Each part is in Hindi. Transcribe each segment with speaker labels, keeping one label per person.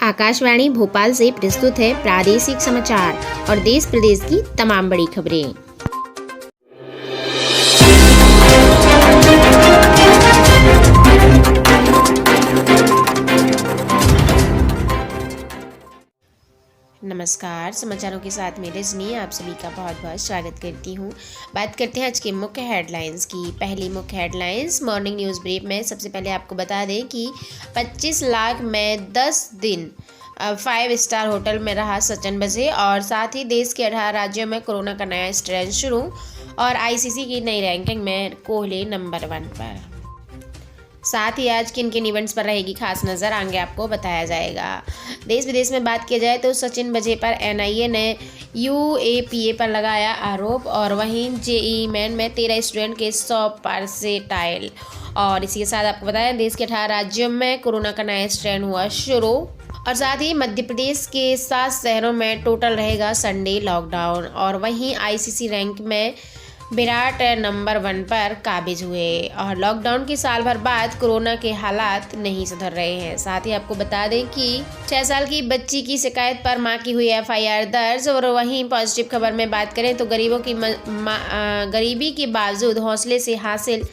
Speaker 1: आकाशवाणी भोपाल से प्रस्तुत है प्रादेशिक समाचार और देश प्रदेश की तमाम बड़ी खबरें। नमस्कार, समाचारों के साथ में रजनी आप सभी का बहुत बहुत स्वागत करती हूँ। बात करते हैं आज के मुख्य हेडलाइंस की। पहली मुख्य हेडलाइंस मॉर्निंग न्यूज़ ब्रीफ में सबसे पहले आपको बता दें कि 25 लाख में 10 दिन 5 स्टार होटल में रहा सचिन बजे और साथ ही देश के 18 राज्यों में कोरोना का नया स्ट्रेन शुरू और आईसीसी की नई रैंकिंग में कोहली नंबर 1 पर। साथ ही आज किन किन इवेंट्स पर रहेगी खास नज़र आगे आपको बताया जाएगा। देश विदेश में बात की जाए तो सचिन बजे पर एनआईए ने यूएपीए पर लगाया आरोप और वहीं जेईई मेन में 13 स्टूडेंट के 100 परसेंटाइल। और इसी के साथ आपको बताया देश के 18 राज्यों में कोरोना का नया स्ट्रेन हुआ शुरू और साथ ही मध्य प्रदेश के 7 शहरों में टोटल रहेगा संडे लॉकडाउन। और वहीं आईसीसी रैंक में विराट नंबर 1 पर काबिज हुए और लॉकडाउन के साल भर बाद कोरोना के हालात नहीं सुधर रहे हैं। साथ ही आपको बता दें कि 6 साल की बच्ची की शिकायत पर मां की हुई एफआईआर दर्ज। और वहीं पॉजिटिव खबर में बात करें तो गरीबी के बावजूद हौसले से हासिल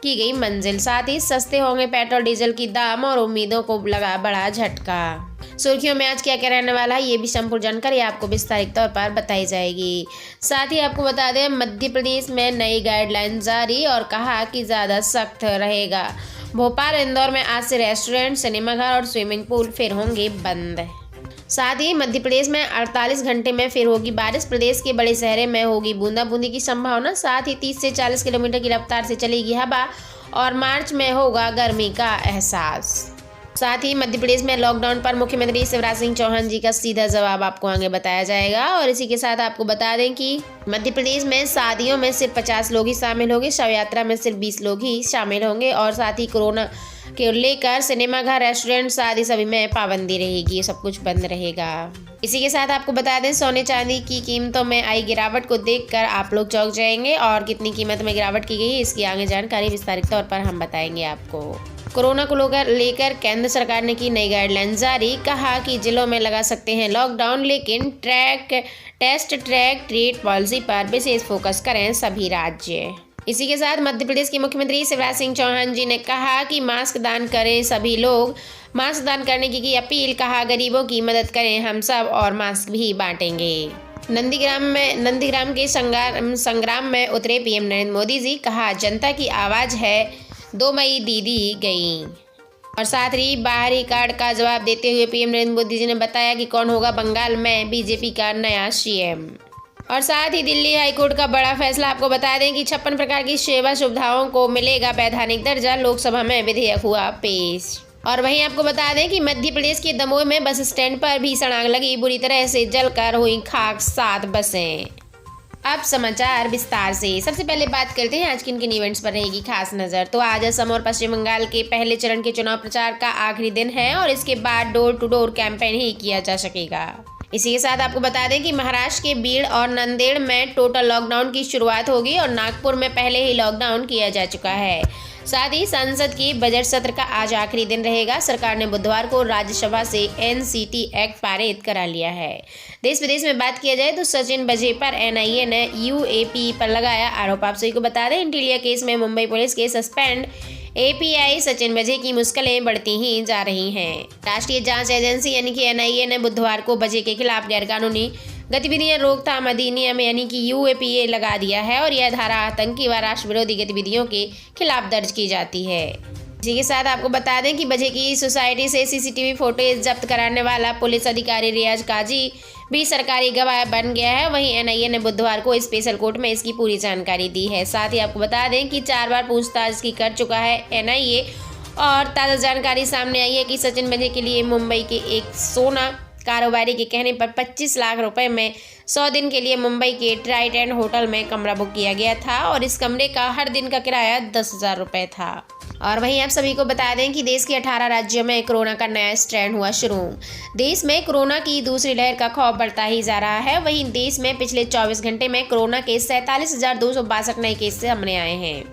Speaker 1: की गई मंजिल। साथ ही सस्ते होंगे पेट्रोल डीजल की दाम और उम्मीदों को लगा बड़ा झटका। सुर्खियों में आज क्या क्या रहने वाला है ये भी संपूर्ण जानकारी आपको विस्तारित तौर पर बताई जाएगी। साथ ही आपको बता दें मध्य प्रदेश में नई गाइडलाइन जारी और कहा कि ज़्यादा सख्त रहेगा। भोपाल इंदौर में आज से रेस्टोरेंट सिनेमाघर और स्विमिंग पूल फिर होंगे बंद। साथ ही मध्य प्रदेश में 48 घंटे में फिर होगी बारिश। प्रदेश के बड़े शहरों में होगी बूंदाबूंदी की संभावना। साथ ही 30 से 40 किलोमीटर की रफ्तार से चलेगी हवा और मार्च में होगा गर्मी का एहसास। साथ ही मध्य प्रदेश में लॉकडाउन पर मुख्यमंत्री शिवराज सिंह चौहान जी का सीधा जवाब आपको आगे बताया जाएगा। और इसी के साथ आपको बता दें कि मध्य प्रदेश में शादियों में सिर्फ 50 लोग ही शामिल होंगे, शव यात्रा में सिर्फ 20 लोग ही शामिल होंगे और साथ ही कोरोना के लेकर सिनेमाघर रेस्टोरेंट शादी सभी में पाबंदी रहेगी, ये सब कुछ बंद रहेगा। इसी के साथ आपको बता दें सोने चांदी की कीमतों में आई गिरावट को देखकर आप लोग चौंक जाएंगे और कितनी कीमत में गिरावट की गई इसकी आगे जानकारी विस्तारित तौर पर हम बताएंगे आपको। कोरोना को लेकर केंद्र सरकार ने की नई गाइडलाइन जारी। कहा कि जिलों में लगा सकते हैं लॉकडाउन लेकिन टेस्ट ट्रैक ट्रीट पॉलिसी पर विशेष फोकस करें सभी राज्य। इसी के साथ मध्य प्रदेश के मुख्यमंत्री शिवराज सिंह चौहान जी ने कहा कि मास्क दान करें सभी लोग, मास्क दान करने की अपील। कहा गरीबों की मदद करें हम सब और मास्क भी बांटेंगे। नंदीग्राम के संग्राम में उतरे पीएम नरेंद्र मोदी जी। कहा जनता की आवाज है 2 मई दीदी गई। और साथ ही बाहरी कार्ड का जवाब देते हुए पीएम नरेंद्र मोदी जी ने बताया कि कौन होगा बंगाल में बीजेपी का नया सीएम। और साथ ही दिल्ली हाईकोर्ट का बड़ा फैसला आपको बता दें कि 56 प्रकार की सेवा सुविधाओं को मिलेगा वैधानिक दर्जा। लोकसभा में विधेयक हुआ पेश। और वहीं आपको बता दें कि मध्य प्रदेश के दमोह में बस स्टैंड पर भीषण आग लगी, बुरी तरह से जलकर हुई खाक 7 बसें। अब समाचार विस्तार से। सबसे पहले बात करते हैं आज किन किन इवेंट्स पर रहेगी खास नज़र। तो आज असम और पश्चिम बंगाल के पहले चरण के चुनाव प्रचार का आखिरी दिन है और इसके बाद डोर टू डोर कैंपेन ही किया जा सकेगा। इसी के साथ आपको बता दें कि महाराष्ट्र के बीड़ और नांदेड़ में टोटल लॉकडाउन की शुरुआत होगी और नागपुर में पहले ही लॉकडाउन किया जा चुका है। साथ ही संसद की बजट सत्र का आज आखिरी दिन रहेगा। सरकार ने बुधवार को राज्यसभा से एनसीटी एक्ट पारित करा लिया है। देश विदेश में बात किया जाए तो सचिन बजे पर एनआईए ने यूएपीए पर लगाया आरोप। आप सभी को बता दें इंटीलिया केस में मुंबई पुलिस के सस्पेंड एपीआई सचिन बजे की मुश्किलें बढ़ती ही जा रही हैं। राष्ट्रीय जांच एजेंसी यानी कि एनआईए ने बुधवार को बजे के खिलाफ गैरकानूनी गतिविधियां रोकथाम अधिनियम यानी कि यूएपीए लगा दिया है और यह धारा आतंकी व राष्ट्र विरोधी गतिविधियों के खिलाफ दर्ज की जाती है। इसी के साथ आपको बता दें कि बजे की सोसाइटी से सीसीटीवी फुटेज जब्त कराने वाला पुलिस अधिकारी रियाज काजी भी सरकारी गवाह बन गया है। वहीं एनआईए ने बुधवार को स्पेशल कोर्ट में इसकी पूरी जानकारी दी है। साथ ही आपको बता दें कि 4 बार पूछताछ की कर चुका है एनआईए और ताज़ा जानकारी सामने आई है कि सचिन बजे के लिए मुंबई के एक सोना कारोबारी के कहने पर 25 लाख रुपए में 100 दिन के लिए मुंबई के ट्राइडेंट होटल में कमरा बुक किया गया था और इस कमरे का हर दिन का किराया 10,000 रुपये था। और वहीं आप सभी को बता दें कि देश के 18 राज्यों में कोरोना का नया स्ट्रेन हुआ शुरू। देश में कोरोना की दूसरी लहर का खौफ बढ़ता ही जा रहा है। वहीं देश में पिछले 24 घंटे में कोरोना के 47,262 नए केस सामने आए हैं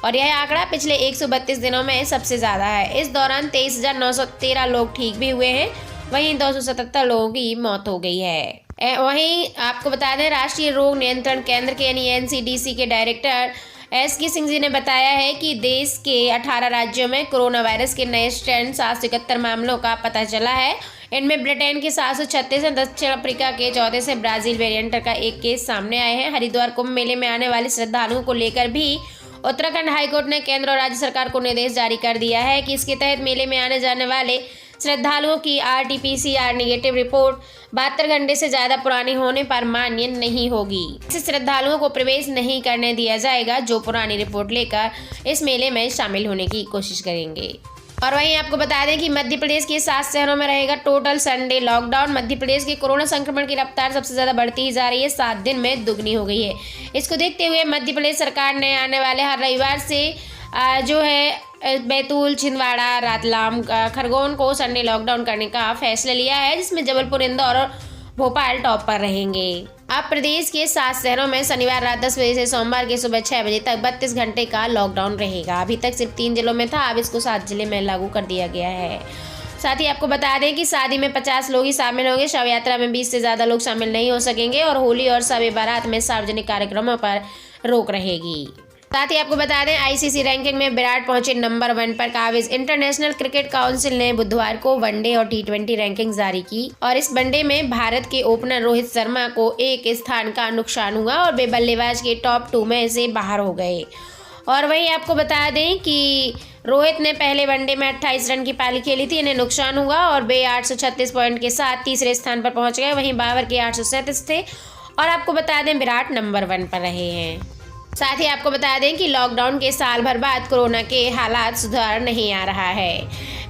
Speaker 1: और यह आंकड़ा पिछले 132 दिनों में सबसे ज़्यादा है। इस दौरान 23,913 लोग ठीक भी हुए हैं वहीं 277 लोगों की मौत हो गई है। वहीं आपको बता दें, राष्ट्रीय रोग नियंत्रण केंद्र के यानी एनसीडीसी के डायरेक्टर एस.के. सिंह जी ने बताया है कि देश के 18 राज्यों में कोरोना वायरस के नए स्ट्रेन 771 मामलों का पता चला है। इनमें ब्रिटेन के 736 हैं, दक्षिण अफ्रीका के 34 हैं, ब्राजील वेरिएंट का एक केस सामने आए हैं। हरिद्वार कुंभ मेले में आने वाले श्रद्धालुओं को लेकर भी उत्तराखंड हाईकोर्ट ने केंद्र और राज्य सरकार को निर्देश जारी कर दिया है कि इसके तहत मेले में आने जाने वाले श्रद्धालुओं की RT-PCR नेगेटिव रिपोर्ट 72 घंटे से ज़्यादा पुरानी होने पर मान्य नहीं होगी। ऐसे श्रद्धालुओं को प्रवेश नहीं करने दिया जाएगा जो पुरानी रिपोर्ट लेकर इस मेले में शामिल होने की कोशिश करेंगे। और वहीं आपको बता दें कि मध्य प्रदेश के 7 शहरों में रहेगा total Sunday lockdown. Madhya Pradesh के कोरोना संक्रमण की रफ्तार सबसे ज़्यादा बढ़ती ही जा रही है, 7 दिन में दुगनी हो गई है। इसको देखते हुए मध्य प्रदेश सरकार ने आने वाले हर रविवार से जो है बैतूल, छिंदवाड़ा, रतलाम, खरगोन को संडे लॉकडाउन करने का फैसला लिया है, जिसमें जबलपुर, इंदौर और भोपाल टॉप पर रहेंगे। अब प्रदेश के 7 शहरों में शनिवार रात 10 बजे से सोमवार के सुबह 6 बजे तक 32 घंटे का लॉकडाउन रहेगा। अभी तक सिर्फ 3 जिलों में था, अब इसको 7 जिले में लागू कर दिया गया है। साथ ही आपको बता दें कि शादी में 50 लोग ही शामिल होंगे, शव यात्रा में 20 से ज़्यादा लोग शामिल नहीं हो सकेंगे और होली और शब बारात में सार्वजनिक कार्यक्रमों पर रोक रहेगी। साथ ही आपको बता दें, ICC रैंकिंग में विराट पहुंचे नंबर 1 पर। काबिज इंटरनेशनल क्रिकेट काउंसिल ने बुधवार को वनडे और T20 रैंकिंग जारी की और इस वनडे में भारत के ओपनर रोहित शर्मा को 1 स्थान का नुकसान हुआ और वे बल्लेबाज के टॉप 2 में से बाहर हो गए। और वहीं आपको बता दें कि रोहित ने पहले वनडे में 28 रन की पारी खेली थी, इन्हें नुकसान हुआ और वे 836 पॉइंट के साथ तीसरे स्थान पर पहुंच गए। वहीं बाबर के 837 थे और आपको बता दें विराट नंबर 1 पर रहे हैं। साथ ही आपको बता दें कि लॉकडाउन के साल भर बाद कोरोना के हालात सुधार नहीं आ रहा है।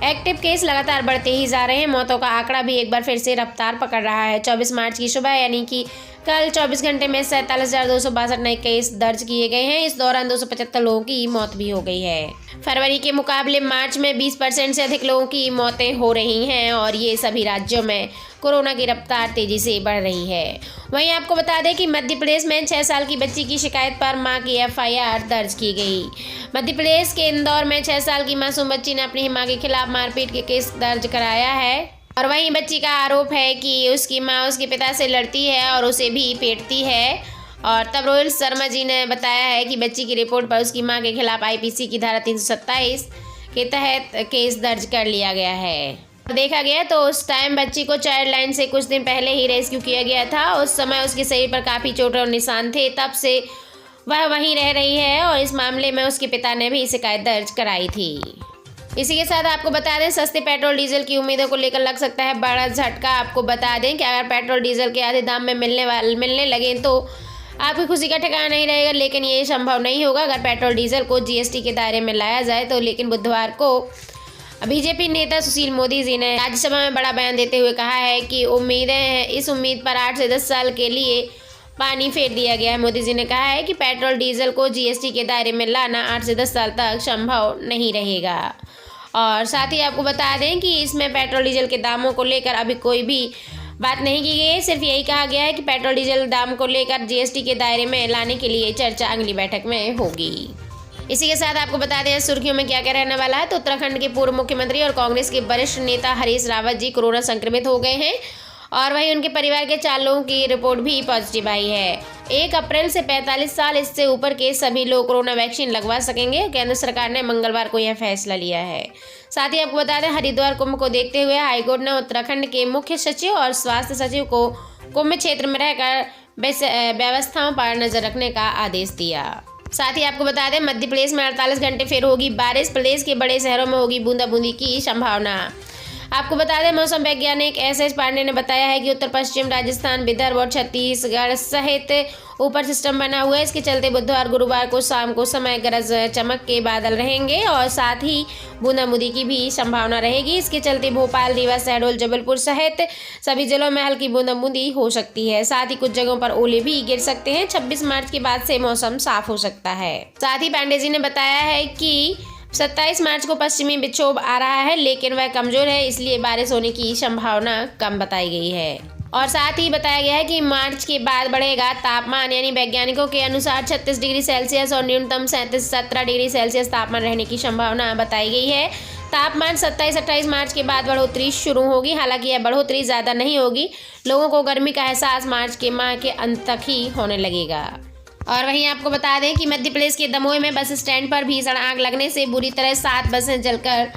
Speaker 1: एक्टिव केस लगातार बढ़ते ही जा रहे हैं। मौतों का आंकड़ा भी एक बार फिर से रफ्तार पकड़ रहा है। 24 मार्च की सुबह यानी कि कल 24 घंटे में 47,262 नए केस दर्ज किए गए हैं। इस दौरान 275 लोगों की मौत भी हो गई है। फरवरी के मुकाबले मार्च में 20% से अधिक लोगों की मौतें हो रही हैं और ये सभी राज्यों में कोरोना की रफ्तार तेजी से बढ़ रही है। वहीं आपको बता दें कि मध्य प्रदेश में 6 साल की बच्ची की शिकायत पर मां की FIR दर्ज की गई। मध्य प्रदेश के इंदौर में 6 साल की मासूम बच्ची ने अपनी मां के खिलाफ मारपीट के केस दर्ज कराया है और वहीं बच्ची का आरोप है कि उसकी मां उसके पिता से लड़ती है और उसे भी पीटती है। और तब रोहित शर्मा जी ने बताया है कि बच्ची की रिपोर्ट पर उसकी मां के खिलाफ IPC की धारा 327 के तहत केस दर्ज कर लिया गया है। देखा गया तो उस टाइम बच्ची को चाइल्ड लाइन से कुछ दिन पहले ही रेस्क्यू किया गया था। उस समय उसके शरीर पर काफ़ी चोट और निशान थे, तब से वह वहीं रह रही है और इस मामले में उसके पिता ने भी शिकायत दर्ज कराई थी। इसी के साथ आपको बता दें, सस्ते पेट्रोल डीजल की उम्मीदों को लेकर लग सकता है बड़ा झटका। आपको बता दें कि अगर पेट्रोल डीजल के आधे दाम में मिलने लगे तो आपकी खुशी का ठिकाना नहीं रहेगा, लेकिन ये संभव नहीं होगा अगर पेट्रोल डीजल को GST के दायरे में लाया जाए तो। लेकिन बुधवार को बीजेपी नेता सुशील मोदी जी ने राज्यसभा में बड़ा बयान देते हुए कहा है कि उम्मीदें हैं, इस उम्मीद पर 8 से 10 साल के लिए पानी फेर दिया गया है। मोदी जी ने कहा है कि पेट्रोल डीजल को GST के दायरे में लाना 8 से 10 साल तक संभव नहीं रहेगा। और साथ ही आपको बता दें कि इसमें पेट्रोल डीजल के दामों को लेकर अभी कोई भी बात नहीं की गई है। सिर्फ यही कहा गया है कि पेट्रोल डीजल दाम को लेकर GST के दायरे में लाने के लिए चर्चा अगली बैठक में होगी। इसी के साथ आपको बता दें सुर्खियों में क्या क्या रहने वाला है तो उत्तराखंड के पूर्व मुख्यमंत्री और कांग्रेस के वरिष्ठ नेता हरीश रावत जी कोरोना संक्रमित हो गए हैं और वहीं उनके परिवार के 4 लोगों की रिपोर्ट भी पॉजिटिव आई है। 1 अप्रैल से 45 साल इससे ऊपर के सभी लोग कोरोना वैक्सीन लगवा सकेंगे। केंद्र सरकार ने मंगलवार को यह फैसला लिया है। साथ ही आपको बता दें, हरिद्वार कुंभ को देखते हुए हाईकोर्ट ने उत्तराखंड के मुख्य सचिव और स्वास्थ्य सचिव को कुंभ क्षेत्र में रहकर व्यवस्थाओं पर नजर रखने का आदेश दिया। साथ ही आपको बता दें, मध्य प्रदेश में 48 घंटे फिर होगी बारिश। प्रदेश के बड़े शहरों में होगी बूंदाबूंदी की संभावना। आपको बता दें, मौसम वैज्ञानिक SS पांडे ने बताया है कि उत्तर पश्चिम राजस्थान, विदर्भ और छत्तीसगढ़ सहित ऊपर सिस्टम बना हुआ है। इसके चलते बुधवार गुरुवार को शाम को समय गरज चमक के बादल रहेंगे और साथ ही बूंदाबूंदी की भी संभावना रहेगी। इसके चलते भोपाल, रीवा, शहडोल, जबलपुर सहित सभी जिलों में हल्की बूंदाबूंदी हो सकती है। साथ ही कुछ जगहों पर ओले भी गिर सकते हैं। 26 मार्च के बाद से मौसम साफ हो सकता है। साथ ही पांडे जी ने बताया है कि 27 मार्च को पश्चिमी विक्षोभ आ रहा है, लेकिन वह कमजोर है, इसलिए बारिश होने की संभावना कम बताई गई है। और साथ ही बताया गया है कि मार्च के बाद बढ़ेगा तापमान, यानी वैज्ञानिकों के अनुसार 36 डिग्री सेल्सियस और न्यूनतम 17 डिग्री सेल्सियस तापमान रहने की संभावना बताई गई है। तापमान 27-28 मार्च के बाद बढ़ोतरी शुरू होगी। हालांकि यह बढ़ोतरी ज़्यादा नहीं होगी। लोगों को गर्मी का एहसास मार्च के माह के अंत तक ही होने लगेगा। और वहीं आपको बता दें कि मध्य प्रदेश के दमोह में बस स्टैंड पर भीषण आग लगने से बुरी तरह 7 बसें जलकर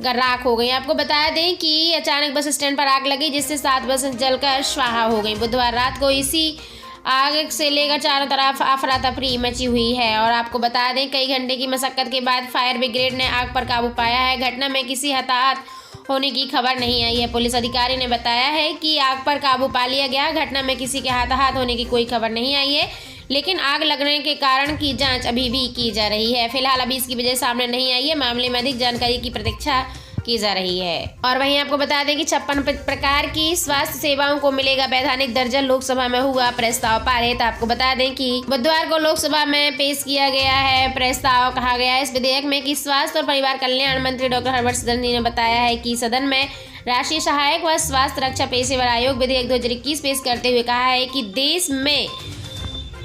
Speaker 1: राख हो गई। आपको बता दें कि अचानक बस स्टैंड पर आग लगी, जिससे 7 बसें जलकर स्वाहा हो गई। बुधवार रात को इसी आग से लेकर चारों तरफ अफरा तफरी मची हुई है। और आपको बता दें कई घंटे की मशक्कत के बाद फायर ब्रिगेड ने आग पर काबू पाया है। घटना में किसी हताहत होने की खबर नहीं आई है। पुलिस अधिकारी ने बताया है कि आग पर काबू पा लिया गया। घटना में किसी के हताहत होने की कोई खबर नहीं आई है, लेकिन आग लगने के कारण की जांच अभी भी की जा रही है। फिलहाल अभी इसकी वजह सामने नहीं आई है। मामले में अधिक जानकारी की प्रतीक्षा की जा रही है। और वहीं आपको बता दें कि 56 प्रकार की स्वास्थ्य सेवाओं को मिलेगा वैधानिक दर्जा। लोकसभा में हुआ प्रस्ताव पारित। आपको बता दें कि बुधवार को लोकसभा में पेश किया गया है प्रस्ताव। कहा गया है इस विधेयक में कि स्वास्थ्य और परिवार कल्याण मंत्री डॉक्टर हर्षवर्धन जी ने बताया है कि सदन में राष्ट्रीय सहायक व स्वास्थ्य रक्षा पेशेवर आयोग विधेयक 2021 पेश करते हुए कहा है कि देश में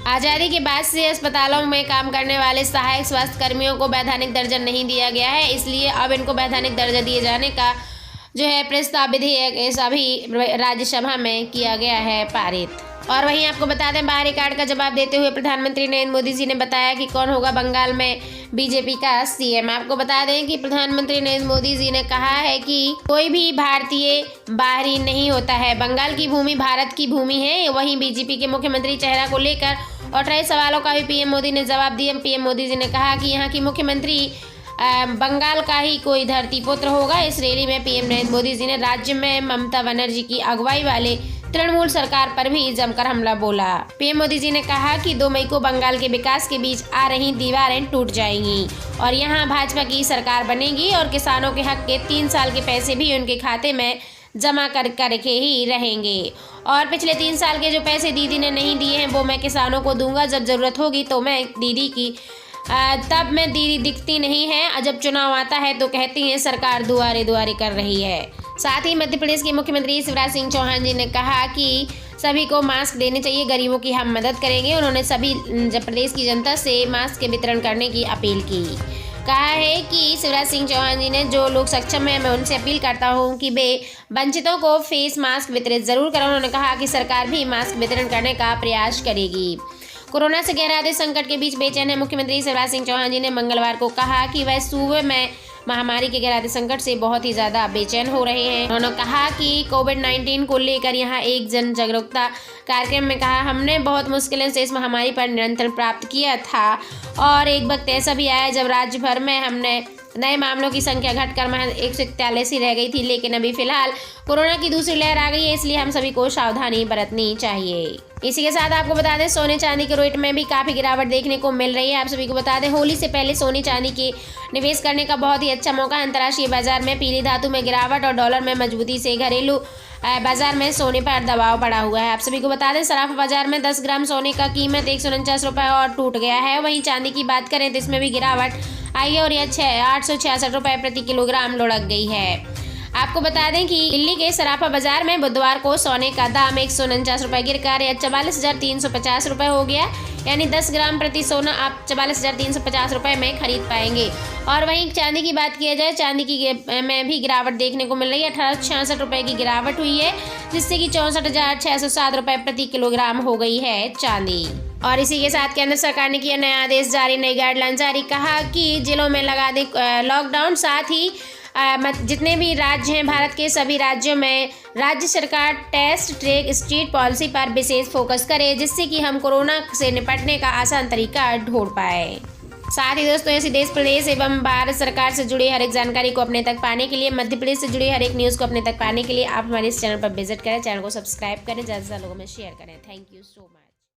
Speaker 1: आज़ादी के बाद से अस्पतालों में काम करने वाले सहायक स्वास्थ्य कर्मियों को वैधानिक दर्जा नहीं दिया गया है, इसलिए अब इनको वैधानिक दर्जा दिए जाने का जो है प्रस्ताव विधेयक सभी राज्यसभा में किया गया है पारित। और वहीं आपको बता दें बाहरी कार्ड का जवाब देते हुए प्रधानमंत्री नरेंद्र मोदी जी ने बताया कि कौन होगा बंगाल में बीजेपी का सीएम। आपको बता दें कि प्रधानमंत्री नरेंद्र मोदी जी ने कहा है कि कोई भी भारतीय बाहरी नहीं होता है। बंगाल की भूमि भारत की भूमि है। वहीं बीजेपी के मुख्यमंत्री चेहरा को लेकर और कई सवालों का भी पीएम मोदी ने जवाब दिया। पीएम मोदी जी ने कहा कि यहाँ की मुख्यमंत्री बंगाल का ही कोई धरती पुत्र होगा। इस रैली में पीएम नरेंद्र मोदी जी ने राज्य में ममता बनर्जी की अगुवाई वाले तृणमूल सरकार पर भी जमकर हमला बोला। पीएम मोदी जी ने कहा कि 2 मई को बंगाल के विकास के बीच आ रही दीवारें टूट जाएंगी और यहाँ भाजपा की सरकार बनेगी और किसानों के हक के 3 साल के पैसे भी उनके खाते में जमा करके ही रहेंगे। और पिछले 3 साल के जो पैसे दीदी ने नहीं दिए हैं वो मैं किसानों को दूंगा। जब जरूरत होगी तो मैं दीदी की तब मैं दीदी दिखती नहीं है। जब चुनाव आता है तो कहती हैं सरकार दुआरे दुआरे कर रही है। साथ ही मध्य प्रदेश के मुख्यमंत्री शिवराज सिंह चौहान जी ने कहा कि सभी को मास्क देने चाहिए, गरीबों की हम मदद करेंगे। उन्होंने सभी प्रदेश की जनता से मास्क के वितरण करने की अपील की। कहा है कि शिवराज सिंह चौहान जी ने जो लोग सक्षम हैं मैं उनसे अपील करता हूं कि वे वंचितों को फेस मास्क वितरित जरूर करें। उन्होंने कहा कि सरकार भी मास्क वितरण करने का प्रयास करेगी। कोरोना से गहराते संकट के बीच बेचैन है मुख्यमंत्री शिवराज सिंह चौहान जी ने मंगलवार को कहा कि वह सूबे में महामारी के गहराते संकट से बहुत ही ज़्यादा बेचैन हो रहे हैं। उन्होंने कहा कि कोविड-19 को लेकर यहाँ एक जन जागरूकता कार्यक्रम में कहा हमने बहुत मुश्किलों से इस महामारी पर नियंत्रण प्राप्त किया था और एक वक्त ऐसा भी आया जब राज्य भर में हमने नए मामलों की संख्या घटकर महज 141 ही रह गई थी। लेकिन अभी फिलहाल कोरोना की दूसरी लहर आ गई है, इसलिए हम सभी को सावधानी बरतनी चाहिए। इसी के साथ आपको बता दें सोने चांदी के रेट में भी काफ़ी गिरावट देखने को मिल रही है। आप सभी को बता दें होली से पहले सोने चांदी के निवेश करने का बहुत ही अच्छा मौका। अंतर्राष्ट्रीय बाजार में पीली धातु में गिरावट और डॉलर में मजबूती से घरेलू बाजार में सोने पर दबाव पड़ा हुआ है। आप सभी को बता दें सराफा बाजार में 10 ग्राम सोने का कीमत 149 रुपये और टूट गया है। वहीं चांदी की बात करें तो इसमें भी गिरावट आई है और यह 866 रुपये प्रति किलोग्राम लुढ़क गई है। आपको बता दें कि दिल्ली के सराफा बाजार में बुधवार को सोने का दाम 149 रुपये गिरकर 44,350 रुपये हो गया। यानी 10 ग्राम प्रति सोना आप 44,350 रुपये में खरीद पाएंगे। और वहीं चांदी की बात किया जाए चांदी की में भी गिरावट देखने को मिल रही है। 1866 रुपये की गिरावट हुई है, जिससे कि 64,607 रुपये प्रति किलोग्राम हो गई है चांदी। और इसी के साथ केंद्र सरकार ने किया नया आदेश जारी, नई गाइडलाइन जारी। कहा कि जिलों में लगा दे लॉकडाउन। साथ ही जितने भी राज्य हैं भारत के सभी राज्यों में राज्य सरकार टेस्ट ट्रैक स्ट्रीट पॉलिसी पर विशेष फोकस करे, जिससे कि हम कोरोना से निपटने का आसान तरीका ढूंढ पाए। साथ ही दोस्तों ऐसी देश प्रदेश एवं भारत सरकार से जुड़ी हर एक जानकारी को अपने तक पाने के लिए, मध्य प्रदेश से जुड़ी हर एक न्यूज़ को अपने तक पाने के लिए आप हमारे इस चैनल पर विजिट करें, चैनल को सब्सक्राइब करें, ज़्यादा से ज़्यादा लोगों में शेयर करें। Thank you so much.